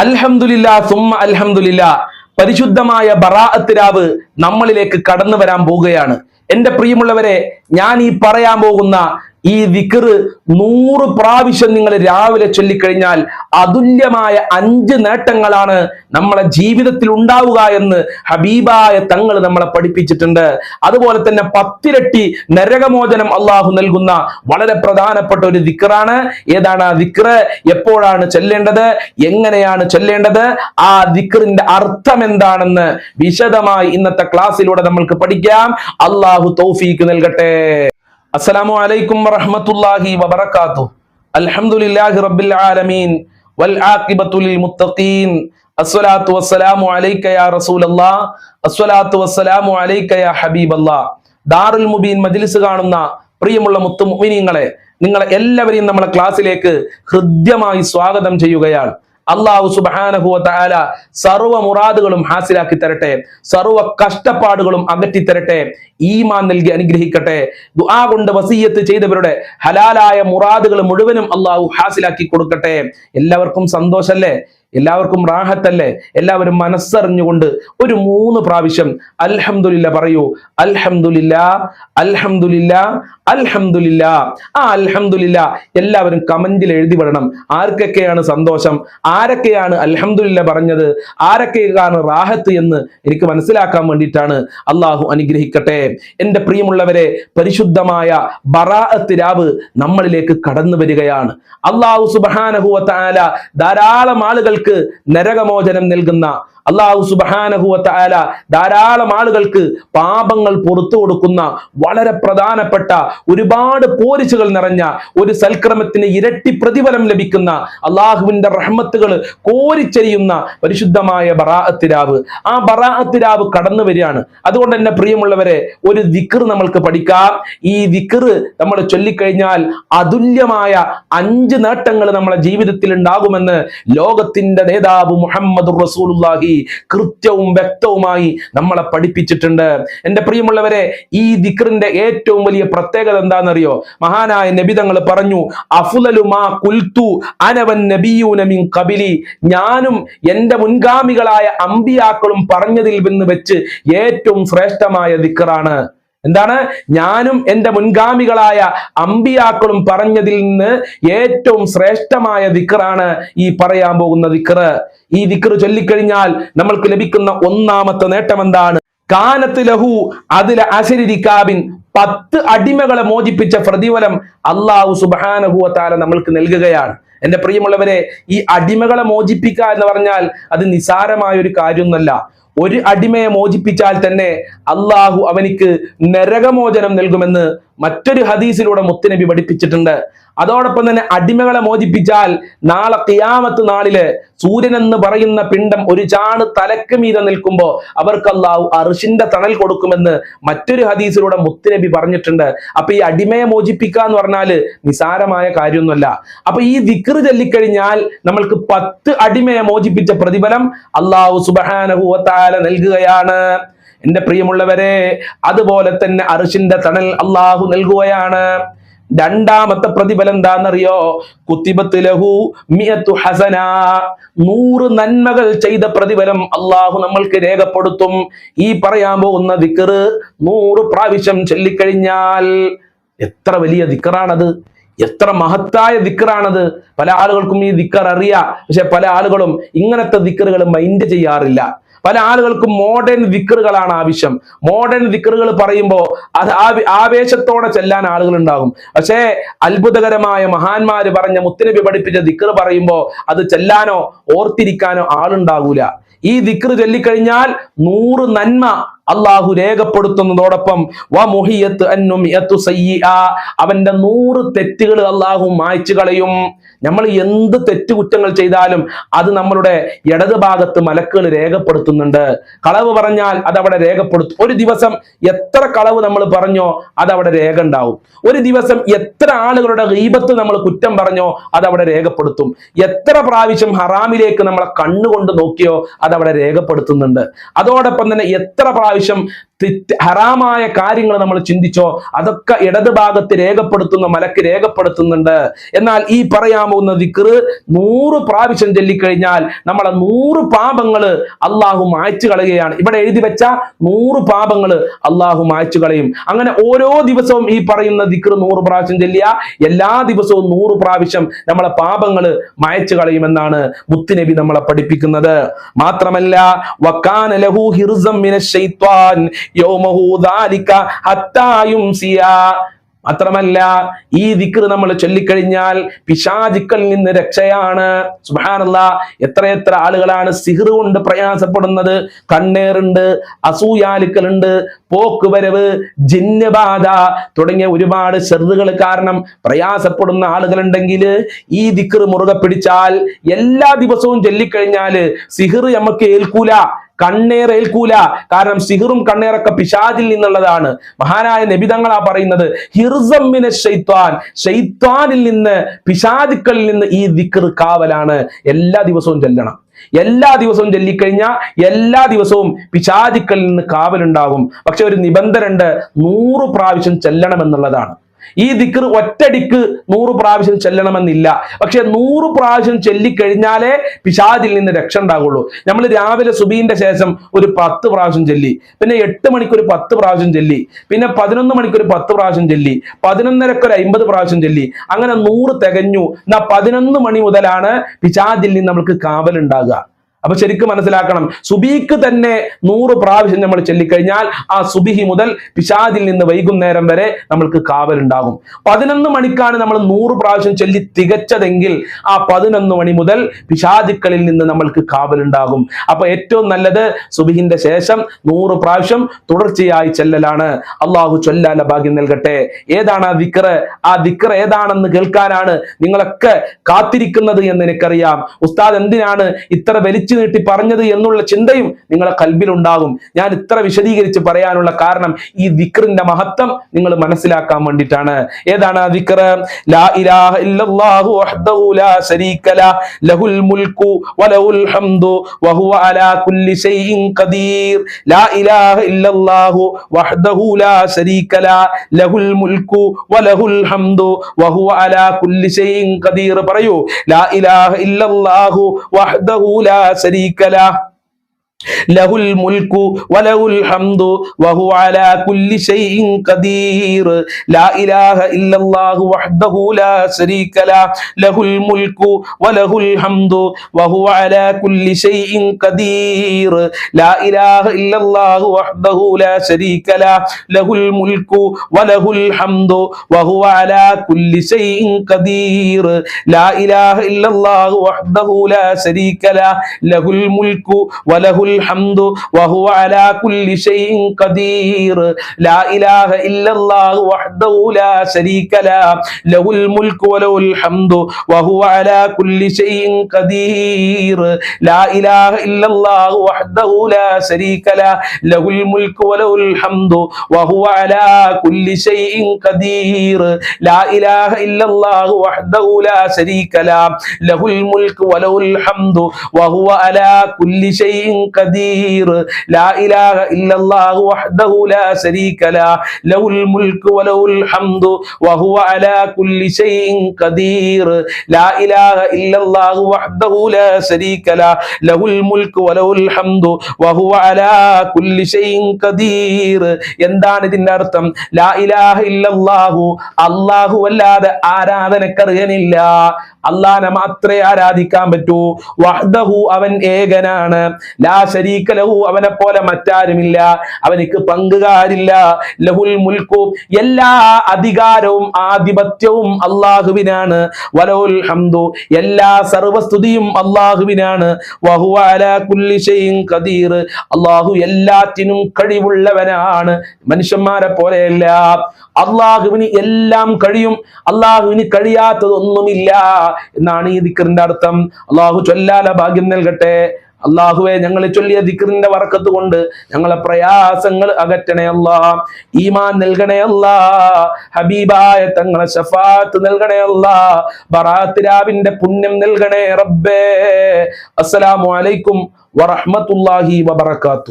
അൽഹംദുലില്ലാ സുമ്മ അൽഹംദുലില്ലാ. പരിശുദ്ധമായ ബറാഅത്ത് രാവ് നമ്മളിലേക്ക് കടന്നു വരാൻ പോവുകയാണ്. എന്റെ പ്രിയമുള്ളവരെ, ഞാൻ ഈ പറയാൻ പോകുന്ന ഈ ദിക്ർ 100 പ്രാവശ്യം നിങ്ങൾ രാവിലെ ചൊല്ലിക്കഴിഞ്ഞാൽ അതുല്യമായ 5 നേട്ടങ്ങളാണ് നമ്മളെ ജീവിതത്തിൽ ഉണ്ടാവുക എന്ന് ഹബീബായ തങ്ങൾ നമ്മളെ പഠിപ്പിച്ചിട്ടുണ്ട്. അതുപോലെ തന്നെ 10 ഇരട്ടി നരകമോചനം അള്ളാഹു നൽകുന്ന വളരെ പ്രധാനപ്പെട്ട ഒരു ദിക്റാണ്. ഏതാണ് ആ ദിക്ർ? എപ്പോഴാണ് ചൊല്ലേണ്ടത്? എങ്ങനെയാണ് ചൊല്ലേണ്ടത്? ആ ദിക്റിന്റെ അർത്ഥം എന്താണെന്ന് വിശദമായി ഇന്നത്തെ ക്ലാസ്സിലൂടെ നമ്മൾക്ക് പഠിക്കാം. അള്ളാഹു തൗഫീക്ക് നൽകട്ടെ. അസ്സലാമു അലൈക്കും വറഹ്മത്തുള്ളാഹി വബറകാതുഹു. അൽഹംദുലില്ലാഹി റബ്ബിൽ ആലമീൻ വൽ ആഖിബത്തു ലിൽ മുത്തഖീൻ. അസ്സലാത്തു വസ്സലാമു അലൈക യാ റസൂലല്ലാഹ്. അസ്സലാത്തു വസ്സലാമു അലൈക യാ ഹബീബല്ലാഹ്. ദാറുൽ മുബീൻ മജ്ലിസ് കാണുന്ന പ്രിയമുള്ള മുത്തു മുഅ്മിനീങ്ങളെ, നിങ്ങളെ എല്ലാവരെയും നമ്മളെ ക്ലാസ്സിലേക്ക് ഹൃദ്യമായി സ്വാഗതം ചെയ്യുകയാണ്. അല്ലാഹു സുബ്ഹാനഹു വ തആല സർവ്വ മുറാദുകളും ഹാസിലാക്കി തരട്ടെ, സർവ്വ കഷ്ടപ്പാടുകളും അകറ്റി തരട്ടെ, ഈമാൻ നൽകി അനുഗ്രഹിക്കട്ടെ. ദുആ കൊണ്ട് വസിയ്യത്ത് ചെയ്തവരുടെ ഹലാലായ മുറാദുകൾ മുഴുവനും അല്ലാഹു ഹാസിലാക്കി കൊടുക്കട്ടെ. എല്ലാവർക്കും സന്തോഷല്ലേ? എല്ലാവർക്കും റാഹത്തല്ലേ? എല്ലാവരും മനസ്സറിഞ്ഞുകൊണ്ട് ഒരു 3 പ്രാവശ്യം അൽഹംദുലില്ലാ പറയൂ. അൽഹംദുലില്ലാ, അൽഹംദുലില്ലാ, അൽഹംദുലില്ലാ. ആ അൽഹംദുലില്ലാ എല്ലാവരും കമന്റിൽ എഴുതി വിടണം. ആർക്കൊക്കെയാണ് സന്തോഷം, ആരൊക്കെയാണ് അൽഹംദുലില്ലാ പറഞ്ഞത്, ആരൊക്കെയാണ് റാഹത്ത് എന്ന് എനിക്ക് മനസ്സിലാക്കാൻ വേണ്ടിയിട്ടാണ്. അള്ളാഹു അനുഗ്രഹിക്കട്ടെ. എന്റെ പ്രിയമുള്ളവരെ, പരിശുദ്ധമായ ബറാഅത്ത് രാവ് നമ്മളിലേക്ക് കടന്നു വരികയാണ്. അള്ളാഹു സുബ്ഹാനഹു വ തആല ധാരാളം ആളുകൾക്ക് നരകമോചനം നൽകുന്ന, അല്ലാഹു സുബ്ഹാനഹു വ തആല ധാരാളം ആളുകൾക്ക് പാപങ്ങൾ പുറത്തു കൊടുക്കുന്ന വളരെ പ്രധാനപ്പെട്ട ഒരുപാട് പോരിച്ചുകൾ നിറഞ്ഞ ഒരു സൽക്രമത്തിന് ഇരട്ടി പ്രതിഫലം ലഭിക്കുന്ന അള്ളാഹുവിന്റെ റഹ്മത്തുകൾ കോരിച്ചെരിയുന്ന പരിശുദ്ധമായ ബറാഅത്ത് രാവ്. ആ ബറാഅത്ത് രാവ് കടന്നു വരികയാണ്. അതുകൊണ്ട് തന്നെ പ്രിയമുള്ളവരെ, ഒരു ദിക്ർ നമ്മൾക്ക് പഠിക്കാം. ഈ ദിക്ർ നമ്മൾ ചൊല്ലിക്കഴിഞ്ഞാൽ അതുല്യമായ 5 നേട്ടങ്ങൾ നമ്മുടെ ജീവിതത്തിൽ ഉണ്ടാകുമെന്ന് ലോകത്തിന്റെ നേതാവ് മുഹമ്മദുർ റസൂലുള്ളാഹി കൃത്യവും വ്യക്തവുമായി നമ്മളെ പഠിപ്പിച്ചിട്ടുണ്ട്. എന്റെ പ്രിയമുള്ളവരെ, ഈ ദിക്റിന്റെ ഏറ്റവും വലിയ പ്രത്യേകത എന്താണെന്നറിയോ? മഹാനായ നബി തങ്ങൾ പറഞ്ഞു, അഫ്ളലു മാ ഖുൽതു അന വൻ നബിയൂന മിൻ ഖബലി. ഞാനും എന്റെ മുൻഗാമികളായ അമ്പിയാക്കളും പറഞ്ഞതിൽ നിന്ന് വെച്ച് ഏറ്റവും ശ്രേഷ്ഠമായ ദിക്റാണ്. എന്താണ്? ഞാനും എന്റെ മുൻഗാമികളായ അമ്പിയാക്കളും പറഞ്ഞതിൽ നിന്ന് ഏറ്റവും ശ്രേഷ്ഠമായ ദിക്റാണ് ഈ പറയാൻ പോകുന്ന ദിക്ർ. ഈ ദിക്ർ ചൊല്ലിക്കഴിഞ്ഞാൽ നമ്മൾക്ക് ലഭിക്കുന്ന 1ാമത്തെ നേട്ടം എന്താണ്? കാനത്ത് ലഹു അതില അശരി റികാബിൻ. 10 അടിമകളെ മോചിപ്പിച്ച പ്രതിഫലം അല്ലാഹു സുബ്ഹാനഹു വ തആല നമ്മൾക്ക് നൽകുകയാണ്. എന്റെ പ്രിയമുള്ളവരെ, ഈ അടിമകളെ മോചിപ്പിക്കുക എന്ന് പറഞ്ഞാൽ അത് നിസാരമായ ഒരു കാര്യമൊന്നുമല്ല. ഒരു അടിമയെ മോചിപ്പിച്ചാൽ തന്നെ അള്ളാഹു അവനിക്ക് നരകമോചനം നൽകുമെന്ന് മറ്റൊരു ഹദീസിലൂടെ മുത്തുനബി പഠിപ്പിച്ചിട്ടുണ്ട്. അതോടൊപ്പം തന്നെ അടിമകളെ മോചിപ്പിച്ചാൽ നാളെ ഖിയാമത്ത് നാളില് സൂര്യൻ എന്ന് പറയുന്ന പിണ്ഡം ഒരു ചാണ് തലക്ക് മീതെ നിൽക്കുമ്പോൾ അവർക്ക് അള്ളാഹു അർശിന്റെ തണൽ കൊടുക്കുമെന്ന് മറ്റൊരു ഹദീസിലൂടെ മുത്തുനബി പറഞ്ഞിട്ടുണ്ട്. അപ്പൊ ഈ അടിമയെ മോചിപ്പിക്കുക എന്ന് പറഞ്ഞാല് നിസാരമായ കാര്യമൊന്നുമല്ല. അപ്പൊ ഈ ദിക്ർ ചൊല്ലിക്കഴിഞ്ഞാൽ നമ്മൾക്ക് 10 അടിമയെ മോചിപ്പിച്ച പ്രതിഫലം അള്ളാഹു സുബ്ഹാനഹു വ തആല നൽകുകയാണ്. എന്റെ പ്രിയമുള്ളവരെ, അതുപോലെ തന്നെ അർശിന്റെ തണൽ അള്ളാഹു നൽകുകയാണ്. 2ാമത്തെ പ്രതിഫലം എന്താണെന്നറിയോ? കുത്തിബത്ത് ലഹു മിഅത്തു ഹസന. 100 നന്മകൾ ചെയ്ത പ്രതിഫലം അള്ളാഹു നമ്മൾക്ക് രേഖപ്പെടുത്തും. ഈ പറയാൻ പോകുന്ന ദിക്ർ 100 പ്രാവശ്യം ചൊല്ലിക്കഴിഞ്ഞാൽ എത്ര വലിയ ദിക്റാണത്! എത്ര മഹത്തായ ദിക്റാണത്! പല ആളുകൾക്കും ഈ ദിക്ർ അറിയാം, പക്ഷെ പല ആളുകളും ഇങ്ങനത്തെ ദിക്റുകൾ മൈൻഡ് ചെയ്യാറില്ല. പല ആളുകൾക്കും മോഡേൺ ദിക്റുകളാണ് ആവശ്യം. മോഡേൺ ദിക്റുകൾ പറയുമ്പോൾ അത് ആവേശത്തോടെ ചെല്ലാൻ ആളുകൾ ഉണ്ടാകും. പക്ഷേ അത്ഭുതകരമായ മഹാന്മാര് പറഞ്ഞ മുത്തുനബി പഠിപ്പിച്ച ദിക്ർ പറയുമ്പോൾ അത് ചെല്ലാനോ ഓർത്തിരിക്കാനോ ആളുണ്ടാകൂല. ഈ ദിക്ർ ചൊല്ലിക്കഴിഞ്ഞാൽ 100 നന്മ അള്ളാഹു രേഖപ്പെടുത്തുന്നതോടൊപ്പം അവന്റെ 100 തെറ്റുകൾ അള്ളാഹു മായ്ച്ചു കളയും. നമ്മൾ എന്ത് തെറ്റുകുറ്റങ്ങൾ ചെയ്താലും അത് നമ്മളുടെ ഇടത് ഭാഗത്ത് മലക്കുകൾ രേഖപ്പെടുത്തുന്നുണ്ട്. കളവ് പറഞ്ഞാൽ അതവിടെ രേഖപ്പെടുത്തും. ഒരു ദിവസം എത്ര കളവ് നമ്മൾ പറഞ്ഞോ അതവിടെ രേഖ ഉണ്ടാവും. ഒരു ദിവസം എത്ര ആളുകളുടെ ഗീബത്ത് നമ്മൾ കുറ്റം പറഞ്ഞോ അതവിടെ രേഖപ്പെടുത്തും. എത്ര പ്രാവശ്യം ഹറാമിലേക്ക് നമ്മളെ കണ്ണുകൊണ്ട് നോക്കിയോ അതവിടെ രേഖപ്പെടുത്തുന്നുണ്ട്. അതോടൊപ്പം തന്നെ എത്ര പ്രാവശ്യം ഹറാമായ കാര്യങ്ങൾ നമ്മൾ ചിന്തിച്ചോ, അതൊക്കെ ഇടത് ഭാഗത്ത് രേഖപ്പെടുത്തുന്ന മലക്ക് രേഖപ്പെടുത്തുന്നുണ്ട്. എന്നാൽ ഈ പറയാൻ പോകുന്ന ദിക്ർ 100 പ്രാവശ്യം ചൊല്ലിക്കഴിഞ്ഞാൽ നമ്മളെ 100 പാപങ്ങൾ അള്ളാഹു മായ്ച്ചു കളയുകയാണ്. ഇവിടെ എഴുതി വെച്ച 100 പാപങ്ങൾ അള്ളാഹു മായ്ച്ചു കളയും. അങ്ങനെ ഓരോ ദിവസവും ഈ പറയുന്ന ദിക്ർ 100 പ്രാവശ്യം ചൊല്ലിയ എല്ലാ ദിവസവും 100 പ്രാവശ്യം നമ്മളെ പാപങ്ങൾ മായ്ച്ചു കളയുമെന്നാണ് മുത്തുനബി നമ്മളെ പഠിപ്പിക്കുന്നത്. മാത്രമല്ല വകാന ലഹു ഹിർസം മിനശ് ശൈത്വാൻ യൗമഹു ദാലിക ഹത്താ യുംസിയാ. മാത്രമല്ല ഈ ദിക്ർ നമ്മൾ ചൊല്ലിക്കഴിഞ്ഞാൽ പിശാചുക്കളിൽ നിന്ന് രക്ഷയാണ്. സുബ്ഹാനല്ലാഹ്, എത്രയെത്ര ആളുകളാണ് സിഹ്ർ കൊണ്ട് പ്രയാസപ്പെടുന്നത്. കണ്ണേറുണ്ട്, അസൂയാലുക്കളുണ്ട്, പോക്കുവരവ്, ജിന്നുബാധ തുടങ്ങിയ ഒരുപാട് ഷർറുകൾ കാരണം പ്രയാസപ്പെടുന്ന ആളുകളുണ്ടെങ്കിൽ ഈ ദിക്ർ മുറുകെ പിടിച്ചാൽ എല്ലാ ദിവസവും ചൊല്ലിക്കഴിഞ്ഞാൽ സിഹ്ർ നമുക്ക് ഏൽക്കൂല, കണ്ണേർ ഏൽക്കൂല. കാരണം സിഹറും കണ്ണേറൊക്കെ പിശാചിൽ നിന്നുള്ളതാണ്. മഹാനായ നബി തങ്ങളാ പറയുന്നത്, ഹിർസം മിനശ് ശൈത്വാൻ, ശൈത്വാനിൽ നിന്ന്, പിശാചുക്കളിൽ നിന്ന് ഈ ദിക്ർ കാവലാണ്. എല്ലാ ദിവസവും ചൊല്ലണം. എല്ലാ ദിവസവും ചൊല്ലിക്കഴിഞ്ഞാൽ എല്ലാ ദിവസവും പിശാചുക്കളിൽ നിന്ന് കാവലുണ്ടാകും. പക്ഷെ ഒരു നിബന്ധന ഉണ്ട്, 100 പ്രാവശ്യം ചൊല്ലണമെന്നുള്ളതാണ്. ഈ ദിക്ർ ഒറ്റടിക്ക് 100 പ്രാവശ്യം ചൊല്ലണമെന്നില്ല. പക്ഷെ 100 പ്രാവശ്യം ചൊല്ലിക്കഴിഞ്ഞാലേ പിശാചിൽ നിന്ന് രക്ഷ ഉണ്ടാകുള്ളൂ. നമ്മൾ രാവിലെ സുബീന്റെ ശേഷം ഒരു 10 പ്രാവശ്യം ചൊല്ലി, പിന്നെ 8 മണിക്ക് ഒരു 10 പ്രാവശ്യം ചൊല്ലി, പിന്നെ 11 മണിക്ക് ഒരു 10 പ്രാവശ്യം ചൊല്ലി, 11:30 ഒരു 50 പ്രാവശ്യം ചൊല്ലി, അങ്ങനെ 100 തികഞ്ഞു. എന്നാ 11 മണി മുതലാണ് പിശാചിൽ നിന്ന് നമുക്ക് കാവലുണ്ടാകുക. അപ്പൊ ശരിക്കും മനസ്സിലാക്കണം, സുബീക്ക് തന്നെ 100 പ്രാവശ്യം നമ്മൾ ചൊല്ലിക്കഴിഞ്ഞാൽ ആ സുബിഹി മുതൽ പിശാചിൽ നിന്ന് വൈകുന്നേരം വരെ നമ്മൾക്ക് കാവലുണ്ടാകും. 11 മണിക്കാണ് നമ്മൾ 100 പ്രാവശ്യം ചൊല്ലി തികച്ചതെങ്കിൽ ആ 11 മണി മുതൽ പിശാചുക്കളിൽ നിന്ന് നമ്മൾക്ക് കാവലുണ്ടാകും. അപ്പൊ ഏറ്റവും നല്ലത് സുബിഹിന്റെ ശേഷം 100 പ്രാവശ്യം തുടർച്ചയായി ചെല്ലലാണ്. അള്ളാഹു ചൊല്ലാല ഭാഗ്യം നൽകട്ടെ. ഏതാണ് ആ ദിക്ർ? ആ ദിക്ർ ഏതാണെന്ന് കേൾക്കാനാണ് നിങ്ങളൊക്കെ കാത്തിരിക്കുന്നത് എന്ന് എനിക്കറിയാം. ഉസ്താദ് എന്തിനാണ് ഇത്ര വലിച്ചു നീട്ടി പറഞ്ഞത് എന്നുള്ള ചിന്തയും നിങ്ങളെ കൽബിലുണ്ടാകും. ഞാൻ ഇത്ര വിശദീകരിച്ച് പറയാനുള്ള കാരണം ഈ ദിക്റിന്റെ മഹത്വം നിങ്ങൾ മനസ്സിലാക്കാൻ വേണ്ടിയിട്ടാണ്. ഏതാണ് ആ ദിക്ർ? ലാ ഇലാഹ ഇല്ലല്ലാഹു വഹ്ദഹു ലാ ശരീക ലഹു ലഹുൽ മുൽക്കു വലഹുൽ ഹംദു വഹുവ അലാ കുല്ലി ഷൈഇൻ ഖദീർ. ലാ ഇലാഹ ഇല്ലല്ലാഹു വഹ്ദഹു ലാ ശരീക ലഹു ലഹുൽ മുൽക്കു വലഹുൽ ഹംദു വഹുവ അലാ കുല്ലി ഷൈഇൻ ഖദീർ. പറയൂ, ലാ ഇലാഹ ഇല്ലല്ലാഹു വഹ്ദഹു ലാ ശരീക ലഹു ലഹുൽ മുൽക്കു വലഹുൽ ഹംദു വഹുവ അലാ കുല്ലി ഷൈഇൻ ഖദീർ. ലാ ഇലാഹ ഇല്ലല്ലാഹു വഹ്ദഹു ലാ ശരീക ലഹു ലഹുൽ മുൽക്കു വലഹുൽ ഹംദു വഹുവ അലാ കുല്ലി ഷൈഇൻ ഖദീർ. ലാ ഇലാഹ ഇല്ലല്ലാഹു വഹ്ദഹു ലാ ശരീക ലഹു ലഹുൽ മുൽക്കു വലഹുൽ ഹംദു വഹുവ അലാ കുല്ലി ഷൈഇൻ ഖദീർ. ലാ ഇലാഹ ഇല്ലല്ലാഹു വഹ്ദഹു ലാ ശരീക ലഹു ലഹുൽ മുൽക്കു വലഹുൽ الحمد وهو على كل شيء قدير. لا إله إلا الله وحده لا شريك له له الملك وله الحمد وهو على كل شيء قدير. لا إله إلا الله وحده لا شريك له له الملك وله الحمد وهو على كل شيء قدير. لا إله إلا الله وحده لا شريك له له الملك وله الحمد وهو على كل شيء قدير. لا إله إلا الله وحده لا شريك له له الملك وله الحمد وهو على كل شيء قدير. لا إله إلا الله وحده لا شريك له له الملك وله الحمد وهو على كل شيء قدير. എന്താണ് ഇതിന്റെ അർത്ഥം? ലാ ഇലാഹ ഇല്ലല്ലാഹു, അല്ലാഹു അല്ലാതെ ആരാധനക്കർഹനില്ല, അല്ലാഹനെ മാത്രമേ ആരാധിക്കാൻ പറ്റൂ. വഹ്ദഹു, അവൻ ഏകനാണ്. ലാ ശരീക ലഹു, അവനെ പോലെ മറ്റാരുമില്ല, അവനിക്ക് പങ്കുകാരില്ല. ലഹുൽ മുൽക്കു, എല്ലാ അധികാരവും ആധിപത്യവും അല്ലാഹുവിനാണ്. വലഹുൽ ഹംദു, എല്ലാ സർവസ്തുതിയും അല്ലാഹുവിനാണ്. വഹുവ അലാ കുല്ലി ഷൈഇൻ ഖദീർ, അല്ലാഹു എല്ലാറ്റിനും കഴിവുള്ളവനാണ്, മനുഷ്യന്മാരെ പോലെയല്ല. അല്ലാഹുവിന് എല്ലാം കഴിയും, അല്ലാഹുവിന് കഴിയാത്തതൊന്നുമില്ല എന്നാണ് ഈ ദിക്റിന്റെ അർത്ഥം. അല്ലാഹു ചൊല്ലാല ഭാഗ്യം നൽകട്ടെ. അല്ലാഹുവേ, ഞങ്ങൾ ചൊല്ലിയ ദിക്റിന്റെ ബറക്കത്ത് കൊണ്ട് ഞങ്ങളെ പ്രയാസങ്ങൾ അകറ്റണേ അല്ലാ, ഈമാൻ നൽകണേ അല്ലാ, ഹബീബായ തങ്ങളെ ശഫാഅത്ത് നൽകണേ അല്ലാ, ബറാഅത്ത് രാവിന്റെ പുണ്യം നൽകണേ റബ്ബേ. അസ്സലാമു അലൈക്കും വറഹ്മത്തുള്ളാഹി വബറകാതുഹു.